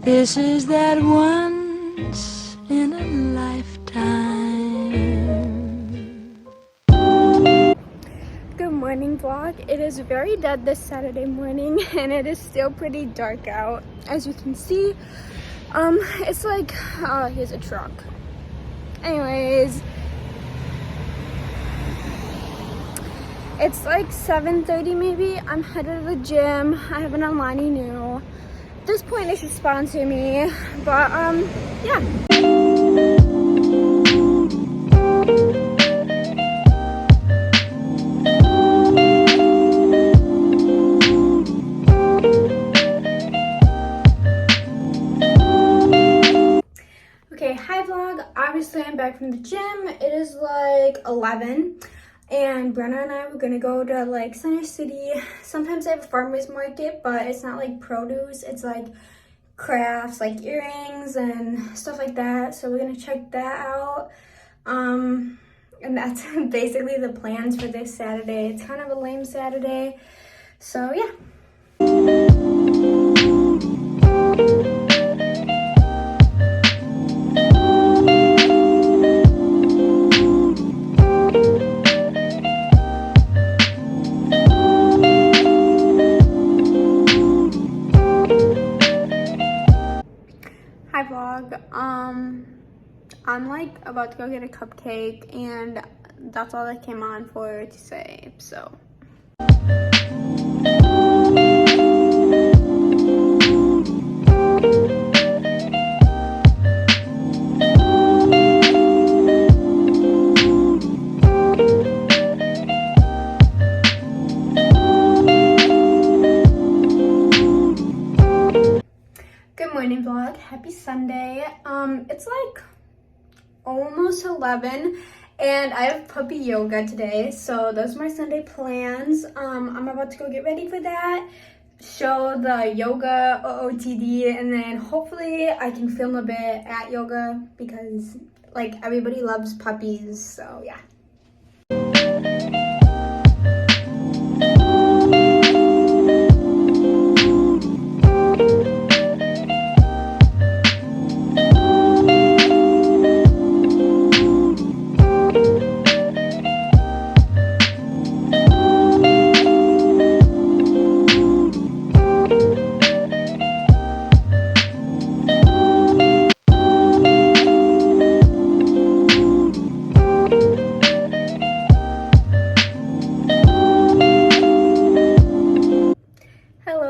This is that once in a lifetime. Good morning vlog. It is very dead this Saturday morning and it is still pretty dark out, as you can see. It's like, here's a truck. Anyways, it's like 7:30 maybe. I'm headed to the gym. I have an Alani new. At this point they should sponsor me, but yeah. Okay, hi vlog. Obviously I'm back from the gym. It is like 11 and Brenna and I were gonna go to like Center City. Sometimes they have a farmer's market, but it's not like produce, it's like crafts, like earrings and stuff like that. So we're gonna check that out. And that's basically the plans for this Saturday. It's kind of a lame Saturday, so yeah. Hi vlog. I'm like about to go get a cupcake and that's all I came on for to say, so. Good morning vlog, happy Sunday. It's like almost 11 and I have puppy yoga today, so those are my Sunday plans. I'm about to go get ready for that, show the yoga OOTD, and then hopefully I can film a bit at yoga because like everybody loves puppies, so yeah.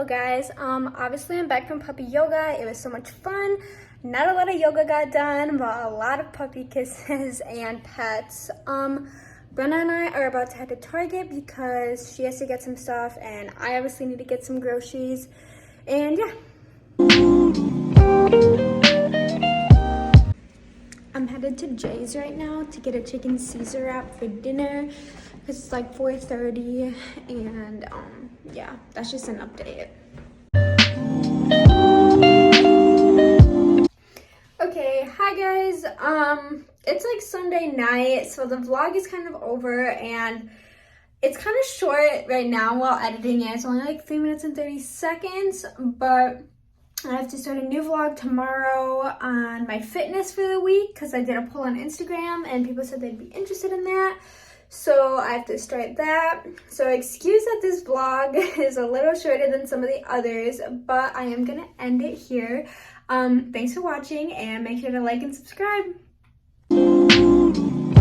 Guys, obviously I'm back from puppy yoga. It was so much fun. Not a lot of yoga got done, but a lot of puppy kisses and pets. Brenna and I are about to head to Target because she has to get some stuff and I obviously need to get some groceries, and yeah. I'm headed to Jay's right now to get a chicken Caesar wrap for dinner because it's like 4:30, and yeah, that's just an update. Okay, hi guys. It's like Sunday night, so the vlog is kind of over and it's kind of short right now while editing it. It's only like 3 minutes and 30 seconds, but I have to start a new vlog tomorrow on my fitness for the week because I did a poll on Instagram and people said they'd be interested in that. So I have to start that. So excuse that this vlog is a little shorter than some of the others, but I am gonna end it here. Thanks for watching and make sure to like and subscribe.